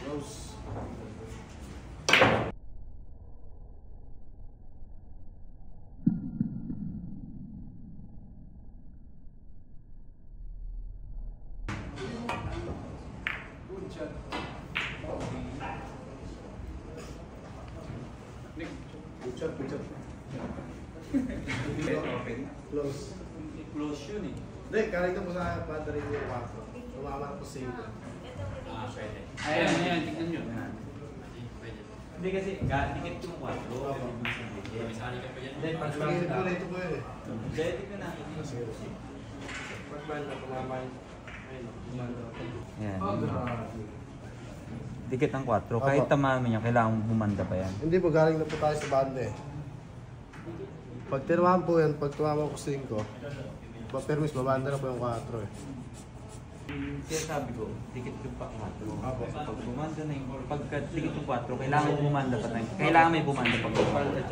Close. Good shot. Good shot, good shot. Close. Close yun eh. Hindi, kaling ka po sa battery yung 4. Tumama po 5. Pwede. Ayan, tignan nyo. Hindi kasi, dikit yung 4. Hindi, Pagkakit ko rito po yun eh. Hindi, tignan natin. Pagbanda, tumama yun. Ayun, bumanda ako. Yan. Oh, grabe. Dikit ang 4. Kahit tamamin niya, kailangan bumanda pa yan. Hindi po, galing na po tayo sa banda eh. Pag tinamaan po yan, pag tumama ko 5, permis, babanda na po yung 4 eh. Kaya sabi ko, dikit yung pa 4. Apo. Pag bumanda na yung, pagka dikit yung 4, kailangan bumanda pa tayo. Kailangan may bumanda pag bumanda.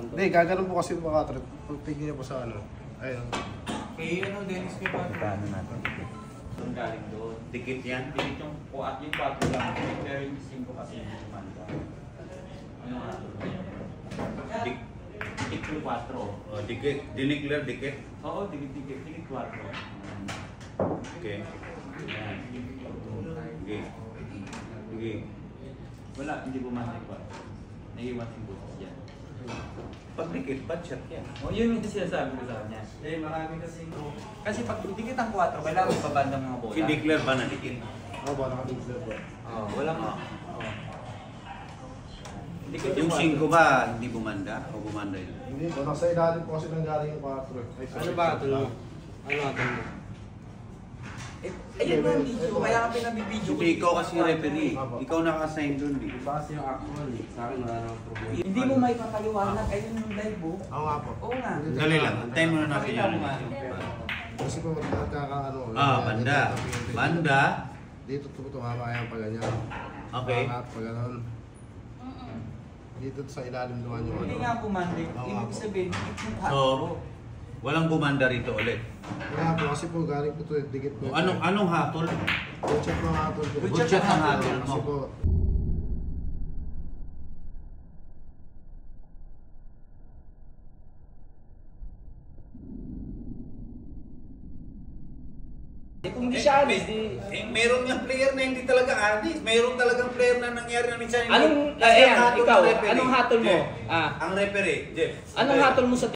Hindi, gaganon po kasi yung 4. Pagtigil niya po sa ano. Ayun. Eh, ano, Dennis, may bago. Paano natin? Doon galing doon. Dikit yan. Dikit yung 4 lang. Pero yung 5 kasi yung kumanda. Ano nga? Dikit yung 4. Dikit, dineclare dikit. Oo, dikit 4. Okay. Yan. Okay. Okay. Wala, hindi bumanda yung 4. Naiiwan yung butas yan. Pag dikit, bad shot yan. O, yun yung sinasabi ko sa kanya. Eh, marami kasi. Kasi pag dikit ang 4, kailangan babanda mga bola. I-declare ba na dikit? Ako ba, nakatigil po. Oo, walang. Oo. Dikit Yung 5 ba, hindi bumanda? O bumanda yun? Hindi po, nasa ilalim po kasi nang galing yung 4 eh. Ay, Ano ba ito? Ano ito? Ayun yung video, kaya ka pinabibideo ko. Hindi, ikaw kasi referee. Ikaw naka-assign dun eh. Iba kasi yung actual eh. Sa akin wala namang problema. Hindi mo may papaliwanag, ayun yung live mo. Oo nga po. Oo nga. Dali lang, antayin muna natin Pakita yan. mo nga. Kasi po, magkakaano. Banda. Banda. Dito po tumama yan pag ganyan. Okay. Pangat, pag ganon. Dito sa ilalim naman yung Hindi ano. nga pumandig. Ibig sabihin, dikit yung 4. So, walang bumanda rito ulit. Kaya po, kasi po galing po ito, dikit po. O, anong hatol? Good shot mga hatol po. Good Good shot ang hatol Kasi mo. po, Eh kung hindi siya alis, di... Meron yung player na hindi talaga alis. Meron talagang player na nangyari na minsan. Anong, Kasi ang ayan, hatol ikaw, ng referee, anong hatol mo? Jeff, ang referee, Jeff. Anong hatol mo sa